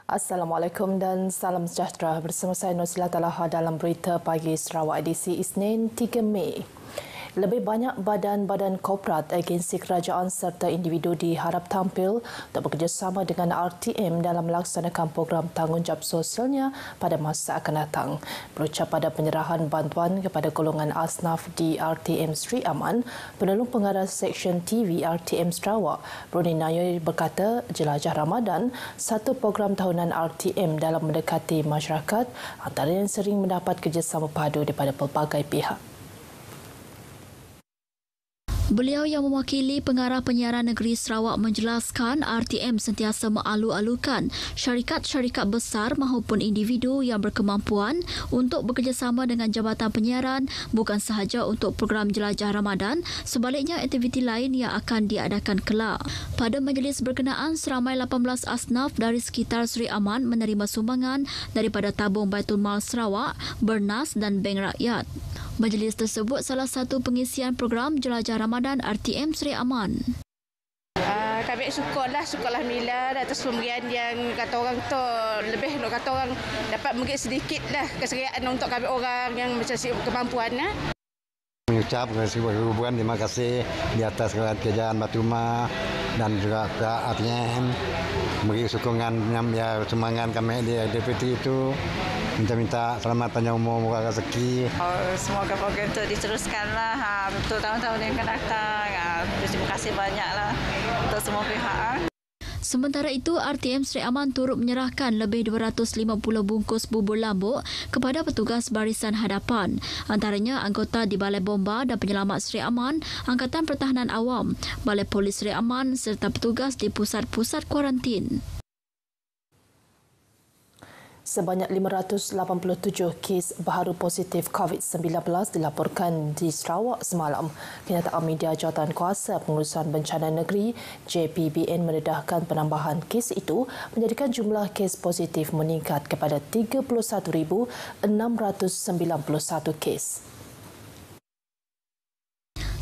Assalamualaikum dan salam sejahtera. Bersama saya Nosila Talaha dalam Berita Pagi Sarawak edisi Isnin 3 Mei. Lebih banyak badan-badan korporat, agensi kerajaan serta individu diharap tampil untuk bekerjasama dengan RTM dalam melaksanakan program tanggungjawab sosialnya pada masa akan datang. Berucap pada penyerahan bantuan kepada golongan asnaf di RTM Sri Aman, penolong pengarah Seksyen TV RTM Sarawak, Bruni Nayoy berkata Jelajah Ramadan, satu program tahunan RTM dalam mendekati masyarakat antara yang sering mendapat kerjasama padu daripada pelbagai pihak. Beliau yang mewakili Pengarah Penyiaran Negeri Sarawak menjelaskan RTM sentiasa mengalu-alukan syarikat-syarikat besar maupun individu yang berkemampuan untuk bekerjasama dengan Jabatan Penyiaran bukan sahaja untuk program Jelajah Ramadan, sebaliknya aktiviti lain yang akan diadakan kelak. Pada majlis berkenaan, seramai 18 asnaf dari sekitar Sri Aman menerima sumbangan daripada tabung Baitul Mal Sarawak, Bernas dan Bank Rakyat. Majlis tersebut salah satu pengisian program Jelajah Ramadan RTM Sri Aman. Kami syukurlah Mila atas pemberian yang kata orang tu lebih nak kata orang dapat mungkin sedikitlah keseriaan untuk kami orang yang macam kemampuan. Mengucap hubungan terima kasih di atas kerajaan Batuma dan juga ke RTM beri sokongan sumbangan kami di DPT itu. Minta selamat panjang umur, murah rezeki. Semoga program itu diteruskanlah untuk tahun-tahun yang akan datang. Terima kasih banyaklah untuk semua pihak. Sementara itu, RTM Sri Aman turut menyerahkan lebih 250 bungkus bubur lambuk kepada petugas barisan hadapan. Antaranya anggota di Balai Bomba dan Penyelamat Sri Aman, Angkatan Pertahanan Awam, Balai Polis Sri Aman serta petugas di pusat-pusat kuarantin. Sebanyak 587 kes baharu positif COVID-19 dilaporkan di Sarawak semalam. Kenyataan media jawatan kuasa pengurusan bencana negeri JPBN mendedahkan penambahan kes itu menjadikan jumlah kes positif meningkat kepada 31,691 kes.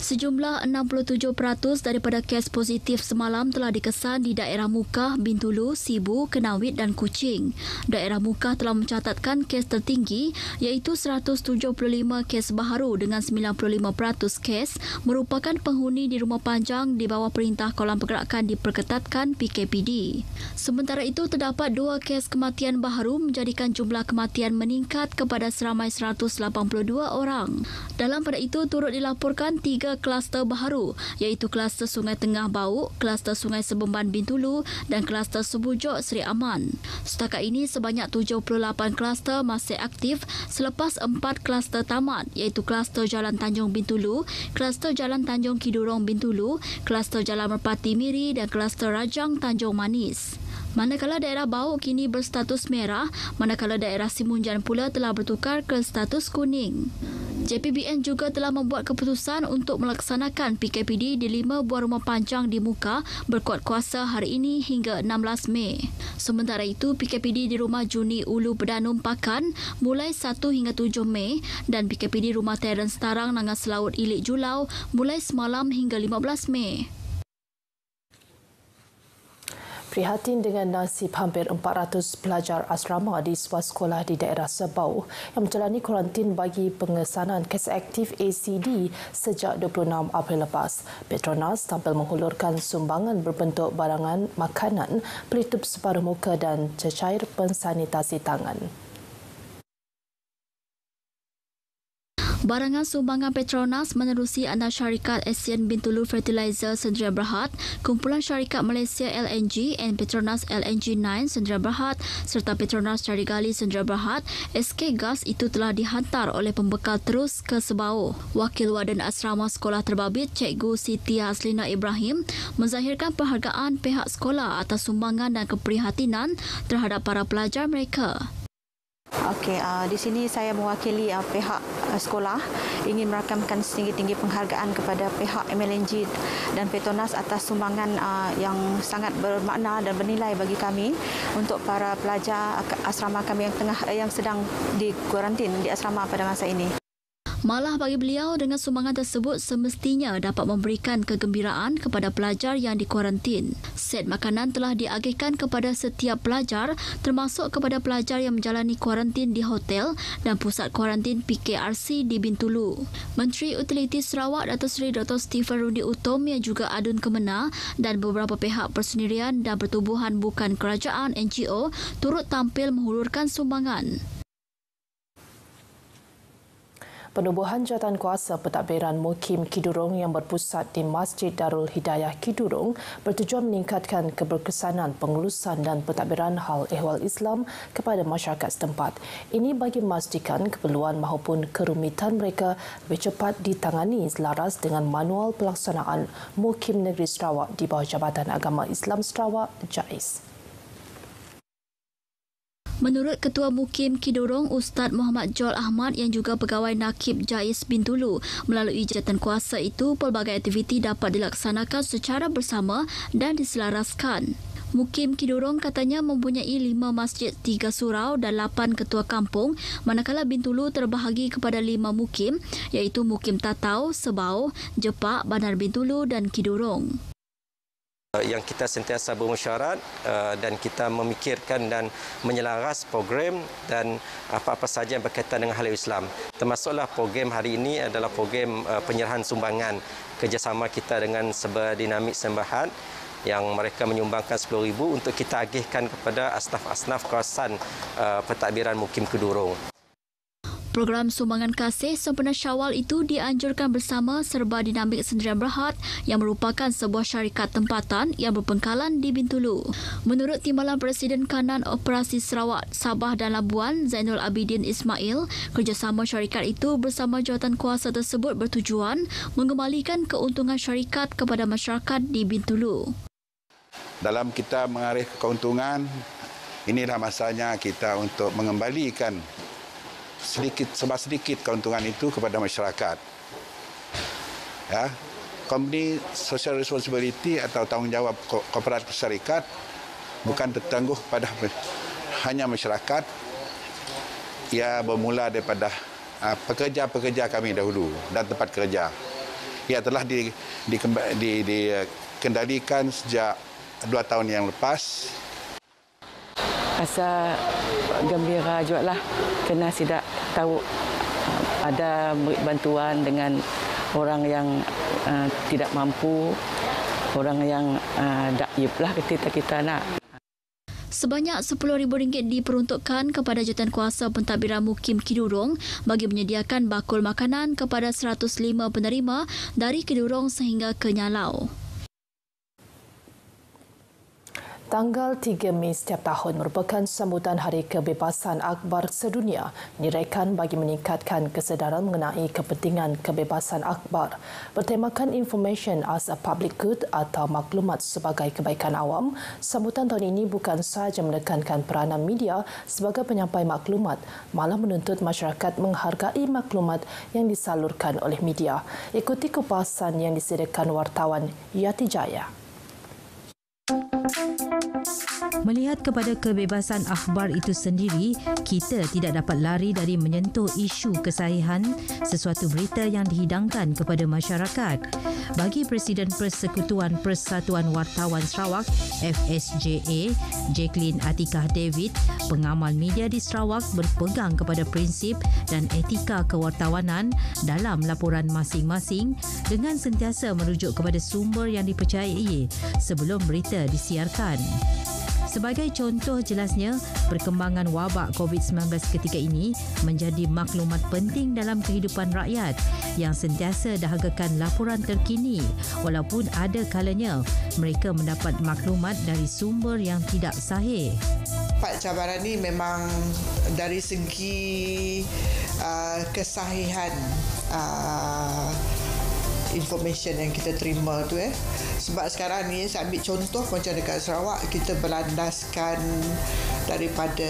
Sejumlah 67% daripada kes positif semalam telah dikesan di daerah Mukah, Bintulu, Sibu, Kenawit dan Kuching. Daerah Mukah telah mencatatkan kes tertinggi iaitu 175 kes baharu dengan 95% kes merupakan penghuni di rumah panjang di bawah Perintah Kawalan Pergerakan diperketatkan PKPD. Sementara itu, terdapat 2 kes kematian baharu menjadikan jumlah kematian meningkat kepada seramai 182 orang. Dalam pada itu, turut dilaporkan 3 kluster baharu iaitu kluster Sungai Tengah Bauk, kluster Sungai Sebemban Bintulu dan kluster Sebujuk Sri Aman. Setakat ini sebanyak 78 kluster masih aktif selepas 4 kluster tamat iaitu kluster Jalan Tanjung Bintulu, kluster Jalan Tanjung Kidurong Bintulu, kluster Jalan Merpati Miri dan kluster Rajang Tanjung Manis. Manakala daerah Bauk kini berstatus merah, manakala daerah Simunjan pula telah bertukar ke status kuning. JPBN juga telah membuat keputusan untuk melaksanakan PKPD di 5 buah rumah panjang di Muka berkuat kuasa hari ini hingga 16 Mei. Sementara itu, PKPD di Rumah Juni Ulu Berdanum Pakan mulai 1 hingga 7 Mei dan PKPD Rumah Terence Tarang Nangas Laut Ilik Julau mulai semalam hingga 15 Mei. Prihatin dengan nasib hampir 400 pelajar asrama di sebuah sekolah di daerah Sebau yang menjalani kuarantin bagi pengesanan kes aktif ACD sejak 26 April lepas. Petronas tampil menghulurkan sumbangan berbentuk barangan makanan, pelitup separuh muka dan cecair pensanitasi tangan. Barangan sumbangan Petronas menerusi anda syarikat Asian Bintulu Fertilizer Sdn Bhd, Kumpulan Syarikat Malaysia LNG and Petronas LNG 9 Sdn Bhd serta Petronas Carigali Sdn Bhd, SK Gas itu telah dihantar oleh pembekal terus ke Sebau. Wakil Warden Asrama Sekolah Terbabit Cikgu Siti Haslina Ibrahim menzahirkan penghargaan pihak sekolah atas sumbangan dan keprihatinan terhadap para pelajar mereka. Okey, di sini saya mewakili pihak sekolah ingin merakamkan setinggi-tinggi penghargaan kepada pihak MLNG dan Petronas atas sumbangan yang sangat bermakna dan bernilai bagi kami untuk para pelajar asrama kami yang sedang di kuarantin di asrama pada masa ini. Malah bagi beliau, dengan sumbangan tersebut semestinya dapat memberikan kegembiraan kepada pelajar yang dikuarantin. Set makanan telah diagihkan kepada setiap pelajar, termasuk kepada pelajar yang menjalani kuarantin di hotel dan pusat kuarantin PKRC di Bintulu. Menteri Utiliti Sarawak Datuk Seri Dr. Stephen Rudi Utom yang juga adun kemena dan beberapa pihak persendirian dan pertubuhan bukan kerajaan NGO turut tampil menghulurkan sumbangan. Penubuhan jawatankuasa pentadbiran Mukim Kidurong yang berpusat di Masjid Darul Hidayah Kidurong bertujuan meningkatkan keberkesanan pengurusan dan pentadbiran hal ehwal Islam kepada masyarakat setempat. Ini bagi memastikan keperluan maupun kerumitan mereka lebih cepat ditangani selaras dengan manual pelaksanaan Mukim Negeri Sarawak di bawah Jabatan Agama Islam Sarawak, JAIS. Menurut Ketua Mukim Kidurong, Ustaz Muhammad Jol Ahmad yang juga pegawai Nakib JAIS Bintulu, melalui jawatankuasa itu pelbagai aktiviti dapat dilaksanakan secara bersama dan diselaraskan. Mukim Kidurong katanya mempunyai 5 masjid, 3 surau dan 8 ketua kampung, manakala Bintulu terbahagi kepada 5 mukim iaitu Mukim Tatau, Sebau, Jepak, Bandar Bintulu dan Kidurong. Yang kita sentiasa bermusyarat dan kita memikirkan dan menyelaras program dan apa-apa saja yang berkaitan dengan hal Islam. Termasuklah program hari ini adalah program penyerahan sumbangan kerjasama kita dengan Sebar Dinamik Sembahat yang mereka menyumbangkan 10,000 untuk kita agihkan kepada asnaf-asnaf kawasan pentadbiran Mukim Kidurong. Program sumbangan kasih sempena Syawal itu dianjurkan bersama Serba Dinamik Sendirian Berhad yang merupakan sebuah syarikat tempatan yang berpengkalan di Bintulu. Menurut Timbalan Presiden Kanan Operasi Sarawak, Sabah dan Labuan, Zainul Abidin Ismail, kerjasama syarikat itu bersama jawatankuasa tersebut bertujuan mengembalikan keuntungan syarikat kepada masyarakat di Bintulu. Dalam kita mengarih keuntungan, inilah masanya kita untuk mengembalikan sedikit keuntungan itu kepada masyarakat. Ya, company social responsibility atau tanggungjawab kooperatif syarikat bukan tertangguh pada hanya masyarakat. Ia bermula daripada pekerja-pekerja kami dahulu dan tempat kerja. Ia telah dikendalikan sejak 2 tahun yang lepas. Rasa gembira juga lah kerana tidak tahu ada bantuan dengan orang yang tidak mampu, orang yang daif lah kita nak. Sebanyak RM10,000 diperuntukkan kepada jawatankuasa pentadbiran Mukim Kidurong bagi menyediakan bakul makanan kepada 105 penerima dari Kidurong sehingga ke Nyalau. Tanggal 3 Mei setiap tahun merupakan sambutan Hari Kebebasan Akbar Sedunia, diraikan bagi meningkatkan kesedaran mengenai kepentingan kebebasan akbar. Bertemakan Information as a Public Good atau maklumat sebagai kebaikan awam, sambutan tahun ini bukan sahaja menekankan peranan media sebagai penyampai maklumat, malah menuntut masyarakat menghargai maklumat yang disalurkan oleh media. Ikuti kupasan yang disediakan wartawan Yati Jaya. Melihat kepada kebebasan akhbar itu sendiri, kita tidak dapat lari dari menyentuh isu kesahihan sesuatu berita yang dihidangkan kepada masyarakat. Bagi Presiden Persekutuan Persatuan Wartawan Sarawak, FSJA, Jacqueline Atikah David, pengamal media di Sarawak berpegang kepada prinsip dan etika kewartawanan dalam laporan masing-masing dengan sentiasa merujuk kepada sumber yang dipercayai sebelum berita disiarkan. Sebagai contoh jelasnya, perkembangan wabak COVID-19 ketika ini menjadi maklumat penting dalam kehidupan rakyat yang sentiasa dahagakan laporan terkini walaupun ada kalanya mereka mendapat maklumat dari sumber yang tidak sahih. Empat cabaran ini memang dari segi kesahihan information yang kita terima tu sebab sekarang ni saya ambil contoh macam dekat Sarawak, kita berlandaskan daripada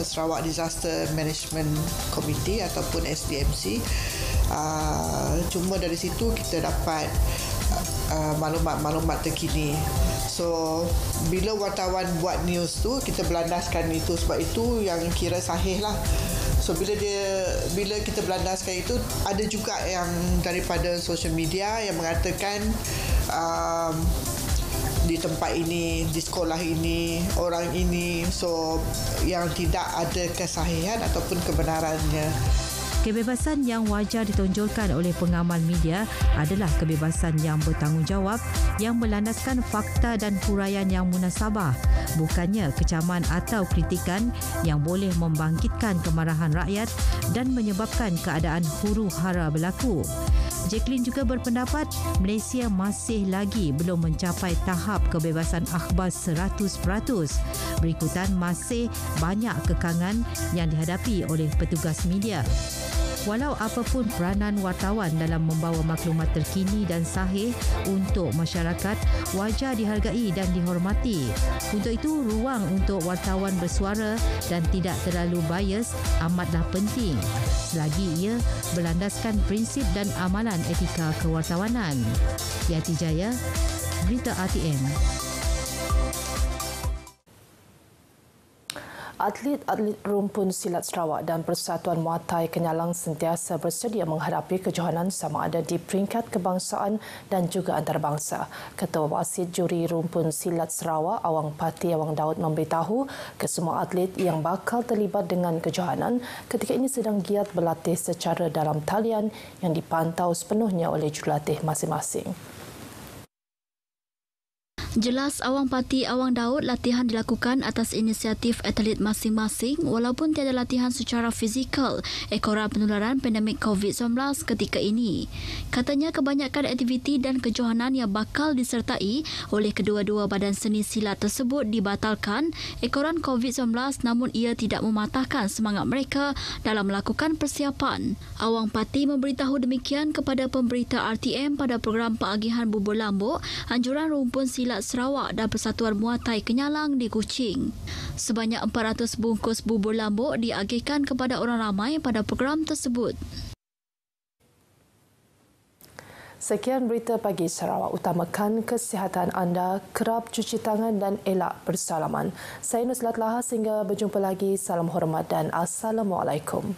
Sarawak Disaster Management Committee ataupun SDMC. Cuma dari situ kita dapat maklumat-maklumat terkini. So bila wartawan buat news tu, kita berlandaskan itu, sebab itu yang kira sahih lah. So bila kita berlandaskan itu, ada juga yang daripada social media yang mengatakan di tempat ini, di sekolah ini, orang ini, so yang tidak ada kesahihan ataupun kebenarannya. Kebebasan yang wajar ditonjolkan oleh pengamal media adalah kebebasan yang bertanggungjawab yang berlandaskan fakta dan huraian yang munasabah, bukannya kecaman atau kritikan yang boleh membangkitkan kemarahan rakyat dan menyebabkan keadaan huru-hara berlaku. Jacqueline juga berpendapat Malaysia masih lagi belum mencapai tahap kebebasan akhbar 100%. Berikutan masih banyak kekangan yang dihadapi oleh petugas media. Walau apapun peranan wartawan dalam membawa maklumat terkini dan sahih untuk masyarakat, wajar dihargai dan dihormati. Untuk itu, ruang untuk wartawan bersuara dan tidak terlalu bias amatlah penting, selagi ia berlandaskan prinsip dan amalan etika kewartawanan. Yati Jaya, Berita RTM. Atlet-atlet rumpun silat Sarawak dan Persatuan Muay Thai Kenyalang sentiasa bersedia menghadapi kejohanan sama ada di peringkat kebangsaan dan juga antarabangsa. Ketua Wasit Juri Rumpun Silat Sarawak, Awang Pati Awang Daud memberitahu kesemua atlet yang bakal terlibat dengan kejohanan ketika ini sedang giat berlatih secara dalam talian yang dipantau sepenuhnya oleh jurulatih masing-masing. Jelas Awang Pati Awang Daud, latihan dilakukan atas inisiatif atlet masing-masing walaupun tiada latihan secara fizikal ekoran penularan pandemik COVID-19 ketika ini. Katanya kebanyakan aktiviti dan kejohanan yang bakal disertai oleh kedua-dua badan seni silat tersebut dibatalkan ekoran COVID-19, namun ia tidak mematahkan semangat mereka dalam melakukan persiapan. Awang Pati memberitahu demikian kepada pemberita RTM pada program pengagihan bubur lambuk anjuran rumpun silat Sarawak dan Persatuan Muay Thai Kenyalang di Kuching. Sebanyak 400 bungkus bubur lambuk diagihkan kepada orang ramai pada program tersebut. Sekian berita pagi Sarawak. Utamakan kesihatan anda, kerap cuci tangan dan elak bersalaman. Saya Nuslat Laha, sehingga berjumpa lagi. Salam hormat dan Assalamualaikum.